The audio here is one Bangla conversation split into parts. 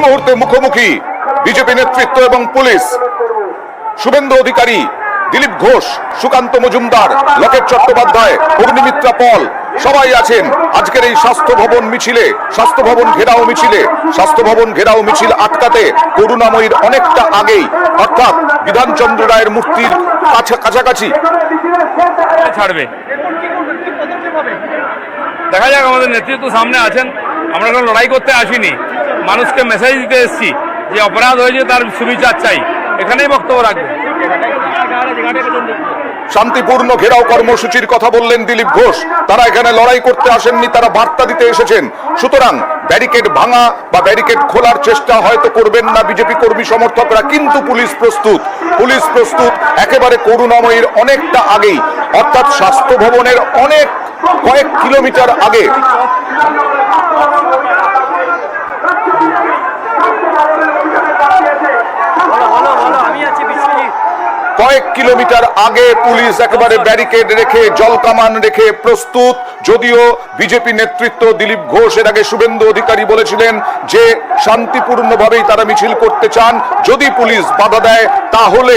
মুহূর্তে মুখোমুখি বিজেপি নেতৃত্ব এবং পুলিশ। শুভেন্দু অধিকারী, দিলীপ ঘোষ, সুকান্ত মজুমদার, লকেট চট্টোপাধ্যায়, অগ্নিমিত্রা পল সবাই আছেন আজকের এই স্বাস্থ্য ভবন মিছিলে। স্বাস্থ্য ভবন ঘেরাও মিছিল আটকাতে করুণাময়ীর অনেকটা আগেই, অর্থাৎ বিধানচন্দ্র রায়ের মূর্তির কাছাকাছি ছাড়বে। দেখা যাক, আমাদের নেতৃত্ব সামনে আছেন। আমরা কোনো লড়াই করতে আসিনি, মানুষকে মেসেজ দিতে এসেছি যে অপরাধ হয়েছে তার সুবিচার চাই। এখানেই বক্তব্য রাখবে। শান্তিপূর্ণ ঘেরাও কর্মসূচির কথা বললেন দিলীপ ঘোষ। তারা এখানে লড়াই করতে আসেননি, তারা বার্তা দিতে এসেছেন। সুতরাং ব্যারিকেড ভাঙা বা ব্যারিকেড খোলার চেষ্টা হয়তো করবেন না বিজেপি কর্মী সমর্থকরা, কিন্তু পুলিশ প্রস্তুত একেবারে করুণাময়ীর অনেকটা আগেই, অর্থাৎ স্বাস্থ্য ভবনের কয়েক কিলোমিটার আগে। কয়েক কিলোমিটার আগে পুলিশ একেবারে ব্যারিকেড রেখে, জলকামান রেখে প্রস্তুত। যদিও বিজেপি নেতৃত্ব দিলীপ ঘোষ এর আগে শুভেন্দু অধিকারী বলেছিলেন যে শান্তিপূর্ণভাবেই তারা মিছিল করতে চান, যদি পুলিশ বাধা দেয় তাহলে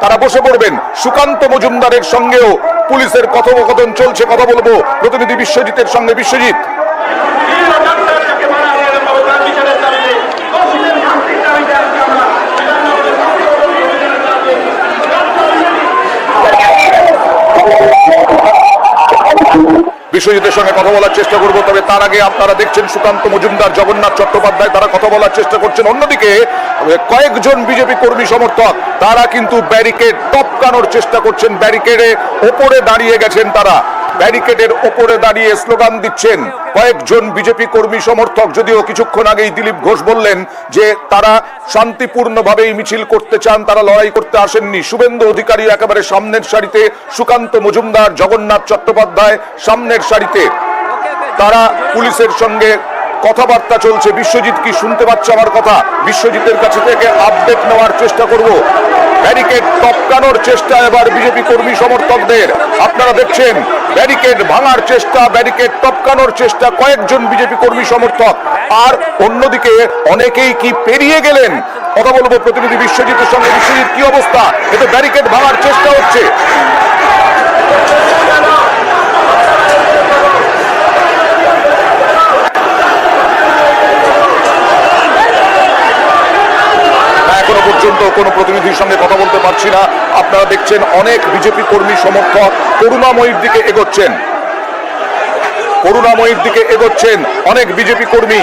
তারা বসে পড়বেন। সুকান্ত মজুমদারের সঙ্গেও পুলিশের কথোপকথন চলছে, কথা বলবো প্রতিনিধি বিশ্বজিতের সঙ্গে। বিশ্বজিৎ, বিশ্বজিতের সঙ্গে কথা বলার চেষ্টা করবো, তবে তার আগে আপনারা দেখছেন সুকান্ত মজুমদার, জগন্নাথ চট্টোপাধ্যায় তারা কথা বলার চেষ্টা করছেন। অন্যদিকে কয়েকজন বিজেপি কর্মী সমর্থক তারা কিন্তু ব্যারিকেড টপকানোর চেষ্টা করছেন, ব্যারিকেডের ওপরে দাঁড়িয়ে গেছেন, তারা ব্যারিকেডের ওপরে দাঁড়িয়ে স্লোগান দিচ্ছেন কয়েকজন বিজেপি কর্মী সমর্থক। যদিও কিছুক্ষণ আগেই দিলীপ ঘোষ বললেন যে তারা শান্তিপূর্ণভাবেই মিছিল করতে চান, তারা লড়াই করতে আসেননি। শুভেন্দু অধিকারী একেবারে সামনের সারিতে, সুকান্ত মজুমদার, জগন্নাথ চট্টোপাধ্যায় সামনের সারিতে, তারা পুলিশের সঙ্গে কথাবার্তা চলছে। বিশ্বজিৎ কি শুনতে পাচ্ছে আমার কথা? বিশ্বজিতের কাছে থেকে আপডেট নেওয়ার চেষ্টা করব। ব্যারিকেড টপকানোর চেষ্টা এবার বিজেপি কর্মী সমর্থকদের, আপনারা দেখছেন ব্যারিকেড ভাঙার চেষ্টা, ব্যারিকেড টপকানোর চেষ্টা কয়েকজন বিজেপি কর্মী সমর্থক। আর অন্যদিকে অনেকেই কি পেরিয়ে গেলেন, কথা বলবো প্রতিনিধি বিশ্বজিতের সঙ্গে। বিশ্বজিৎ, কি অবস্থা? এতে ব্যারিকেড ভাঙার চেষ্টা হচ্ছে। এখনো পর্যন্ত কোনো প্রতিনিধির সঙ্গে কথা বলতে পারছি না। আপনারা দেখছেন অনেক বিজেপি কর্মী সমর্থক করুণাময়ীর দিকে এগোচ্ছেন, অনেক বিজেপি কর্মী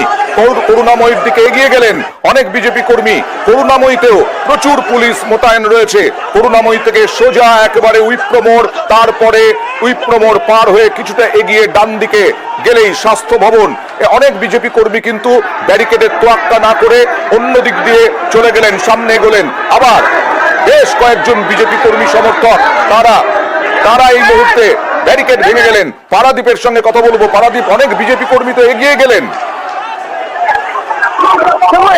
করুণাময়ীর দিকে এগিয়ে গেলেন। অনেক বিজেপি কর্মী, করুণাময়ীতেও প্রচুর পুলিশ মোতায়েন রয়েছে। করুণাময়ী থেকে সোজা একেবারে উইপ্রমোড়, তারপরে উইপ্রমোড় পার হয়ে কিছুটা এগিয়ে ডান দিকে গেলেই স্বাস্থ্য ভবন। অনেক বিজেপি কর্মী কিন্তু ব্যারিকেডের তোয়াক্কা না করে অন্য দিক দিয়ে চলে গেলেন, সামনে এগোলেন। আবার বেশ কয়েকজন বিজেপি কর্মী সমর্থক তারা এই মুহূর্তে ব্যারিকেড ভেঙে গেলেন। পারাদীপের সঙ্গে কথা বলবো। পারাদীপ, অনেক বিজেপি কর্মী তো এগিয়ে গেলেন।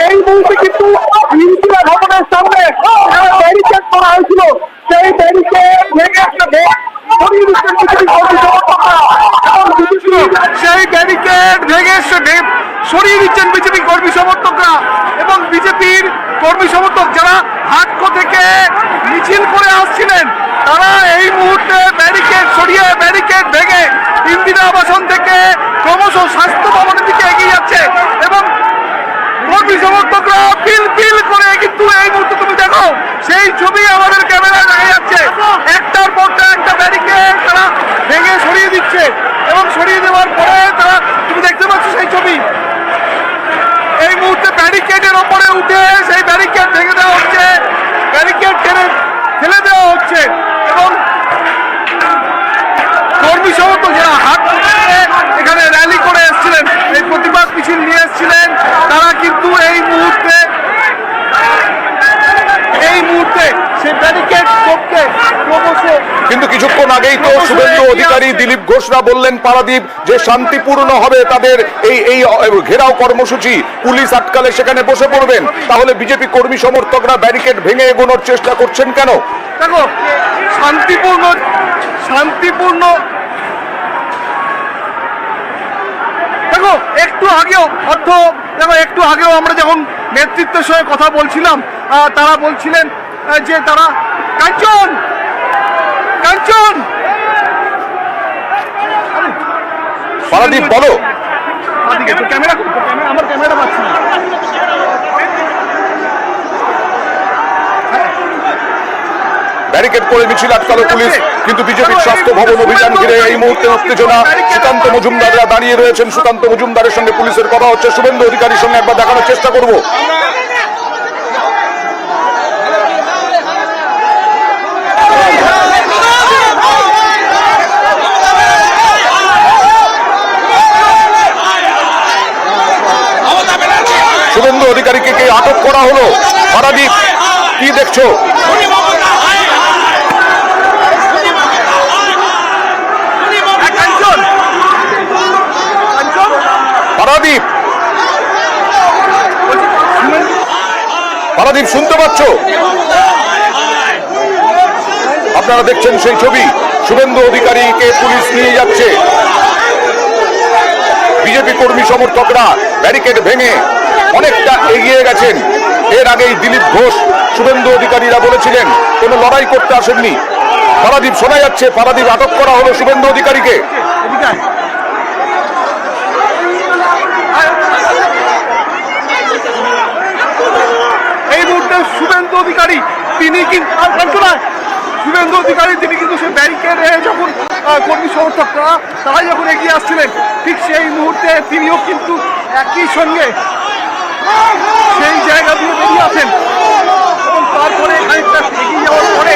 এই মুহূর্তে কিন্তু ইন্দিরা ভবনের সামনে ব্যারিকেড করা হয়েছিল, সেই ব্যারিকেড ভেঙে সরিয়ে দিচ্ছেন বিজেপি কর্মী সমর্থকরা। এবং বিজেপির কর্মী সমর্থক যারা হাটকো থেকে মিছিল করে আসছিলেন, তারা এই মুহূর্তে ব্যারিকেড সরিয়ে, ব্যারিকেড ভেঙে ইন্দিরা আবাসন থেকে ক্রমশ স্বাস্থ্য ভবনের দিকে এগিয়ে যাচ্ছে। এবং কর্মী সমর্থকরা পিল করে, কিন্তু এই মুহূর্তে তুমি দেখো সেই ছবি আমাদের ক্যামেরায় দেখা যাচ্ছে, একটার পর একটা ব্যারিকেড তারা ভেঙে সরিয়ে দিচ্ছে। এবং সরিয়ে দেওয়ার পরে তারা, তুমি দেখতে পাচ্ছ সেই ছবি, এই মুহূর্তে ব্যারিকেডের ওপরে উঠে সেই ব্যারিকেড ভেঙে দেওয়া হচ্ছে, ব্যারিকেড টেনে ফেলে দেওয়া হচ্ছে। এবং কর্মী সমর্থক যারা হাট এখানে র্যালি করে এসেছিলেন, এই প্রতিবাদ মিছিল নিয়ে এসেছিলেন, তারা কিন্তু এই মুহূর্তে সেই ব্যারিকেড করতে কিন্তু কিছুক্ষণ আগেই তো শুভেন্দু অধিকারী, দিলীপ ঘোষরা বললেন পারাদীপ যে শান্তিপূর্ণ হবে তাদের এই ঘেরাও কর্মসূচি, পুলিশ আটকালে সেখানে বসে পড়বেন। তাহলে বিজেপি কর্মী সমর্থকরা ব্যারিকেড ভেঙে এগোনোর চেষ্টা করছেন কেন? দেখো, শান্তিপূর্ণ দেখো একটু আগেও আমরা যখন নেতৃত্বের সঙ্গে কথা বলছিলাম, তারা বলছিলেন যে তারা কাঞ্চন কাঞ্চন পারাদীপ বলো। ক্যামেরা আমার ক্যামেরা পাচ্ছি না। ব্যারিকেড করে মিছিল আটকালো পুলিশ, কিন্তু বিজেপির স্বাস্থ্য ভবন অভিযান ঘিরে এই মুহূর্তে উত্তেজনা। সুকান্ত মজুমদাররা দাঁড়িয়ে রয়েছেন, সুকান্ত মজুমদারের সঙ্গে পুলিশের কথা হচ্ছে। শুভেন্দু অধিকারীর সঙ্গে একবার দেখানোর চেষ্টা করব। শুভেন্দু অধিকারীকে কে আটক করা হলো? পারাদীপ, কি দেখছো? পারাদীপ, পারাদীপ শুনতে পাচ্ছ? আপনারা দেখছেন সেই ছবি। শুভেন্দু অধিকারীকে পুলিশ নিয়ে যাচ্ছে। বিজেপি কর্মী সমর্থকরা ব্যারিকেড ভেঙে অনেকটা এগিয়ে গেছেন। এর আগেই দিলীপ ঘোষ, শুভেন্দু অধিকারীরা বলেছিলেন কোনো লড়াই করতে আসেননি। পারাদীপ শোনা যাচ্ছে, পারাদীপ আটক করা হলো শুভেন্দু অধিকারীকে। এই মুহূর্তে শুভেন্দু অধিকারী তিনি কিন্তু শুভেন্দু অধিকারী তিনি কিন্তু সেই ব্যারিকেডে যখন কর্মী সমর্থকরা তারা যখন এগিয়ে আসছিলেন, ঠিক সেই মুহূর্তে তিনিও কিন্তু একই সঙ্গে সেই জায়গা দিয়ে বেরিয়ে আসেন এবং তারপরে খানিকটা এগিয়ে যাওয়ার পরে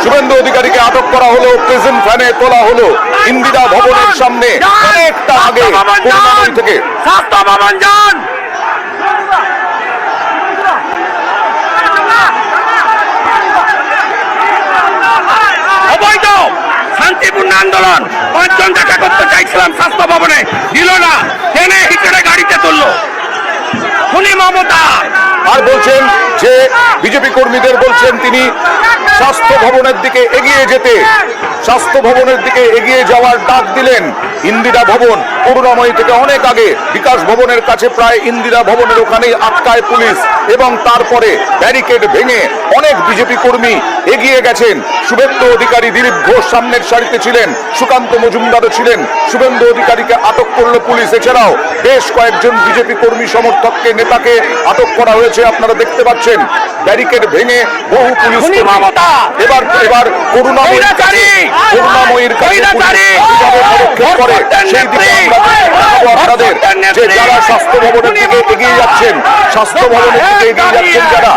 শুভেন্দু অধিকারীকে আটক করা হলো, প্রেজেন্ট ভ্যানে তোলা হলো ইন্দিরা ভবনের সামনে অনেকটা আগে করুণাময়ী থেকে। স্বাস্থ্য ভবন যান। অবৈধ শান্তিপূর্ণ আন্দোলন 5 জন দেখা করতে চাইছিলাম স্বাস্থ্য ভবনে, দিল না, টেনে হিচড়ে গাড়িতে তুললো। খুনি মমতা। আর বলছেন যে বিজেপি কর্মীদের বলছেন তিনি স্বাস্থ্য ভবনের দিকে এগিয়ে যেতে, স্বাস্থ্য ভবনের দিকে এগিয়ে যাওয়ার ডাক দিলেন। ইন্দিরা ভবন করুণাময়ী থেকে অনেক আগে, বিকাশ ভবনের কাছে প্রায় ইন্দিরা ভবনের ওখানেই আটকায় পুলিশ এবং তারপরে ব্যারিকেড ভেঙে অনেক বিজেপি কর্মী এগিয়ে গেছেন। শুভেন্দু অধিকারী, দিলীপ ঘোষ সামনের সারিতে ছিলেন, সুকান্ত মজুমদারও ছিলেন। শুভেন্দু অধিকারীকে আটক করল পুলিশ। এছাড়াও বেশ কয়েকজন বিজেপি কর্মী সমর্থককে, নেতাকে আটক করা হয়েছে। আপনারা দেখতে পাচ্ছেন ব্যারিকেড ভেঙে বহু পুলিশ এবার করুণাময়ীর কাছে পদক্ষেপ করে সেই দিকে আপনাদের যে যারা স্বাস্থ্য ভবনের দিকে এগিয়ে যাচ্ছেন, স্বাস্থ্য ভবনের দিকে এগিয়ে যাচ্ছেন যারা,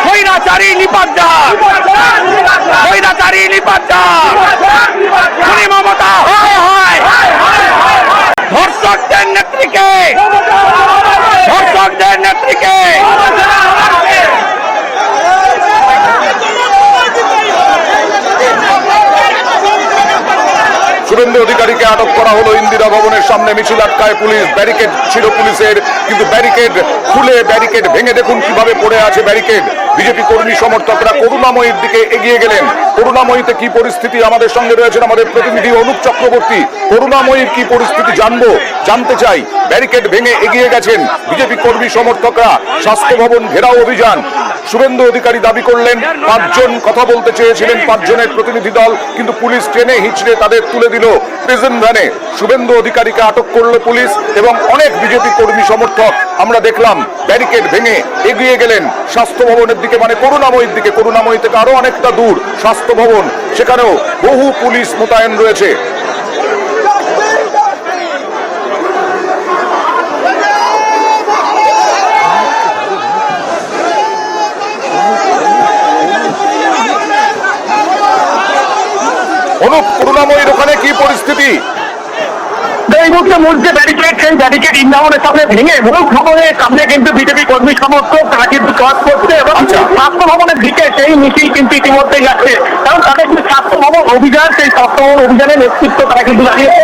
স্বৈরাচারী নিপাতদার, স্বৈরাচারী নিপাতদার, খুনি মমতা। ধর্ষকদের নেত্রীকে, ধর্ষকদের নেত্রীকে শুভেন্দু অধিকারীকে আটক করা হলো ইন্দিরা ভবনের সামনে। মিছিল আটকায় পুলিশ, ব্যারিকেড ছিল পুলিশের, কিন্তু ব্যারিকেড খুলে ব্যারিকেড ভেঙে দেখুন কিভাবে পড়ে আছে ব্যারিকেড। বিজেপি কর্মী সমর্থকরা করুণাময়ীর দিকে এগিয়ে গেলেন। করুণাময়ীতে কি পরিস্থিতি? আমাদের সঙ্গে রয়েছেন আমাদের প্রতিনিধি অনুপ চক্রবর্তী। করুণাময়ীর কি পরিস্থিতি জানতে চাই। ব্যারিকেড ভেঙে এগিয়ে গেছেন বিজেপি কর্মী সমর্থকরা, স্বাস্থ্য ভবন ঘেরাও অভিযান। শুভেন্দু অধিকারী দাবি করলেন 5 জন কথা বলতে চেয়েছিলেন, 5 জনের প্রতিনিধি দল, কিন্তু পুলিশ টেনে হিচড়ে তাদের তুলে দিল প্রিজন ভ্যানে। শুভেন্দু অধিকারীকে আটক করলো পুলিশ এবং অনেক বিজেপি কর্মী সমর্থক আমরা দেখলাম ব্যারিকেড ভেঙে এগিয়ে গেলেন স্বাস্থ্য ভবনের দিকে, মানে করুণাময়ীর দিকে। করুণাময়ী থেকে আরো অনেকটা দূর স্বাস্থ্য ভবন, সেখানেও বহু পুলিশ মোতায়েন রয়েছে। অনুপ, করুণাময়ীর ওখানে কি পরিস্থিতি? এই মুহূর্তে মধ্যে ব্যারিকেড, সেই ব্যারিকেড ইন্দামনের সামনে ভেঙে মূল ভবনের সামনে কিন্তু বিজেপি কর্মী সমর্থক তারা কিন্তু ক্রস করছে এবং স্বাস্থ্য ভবনের দিকে সেই মিছিল কিন্তু ইতিমধ্যে যাচ্ছে। কারণ তাদের কিন্তু স্বাস্থ্য ভবন অভিযান, সেই স্বাস্থ্য ভবন অভিযানের নেতৃত্ব তারা কিন্তু দাঁড়িয়েছে।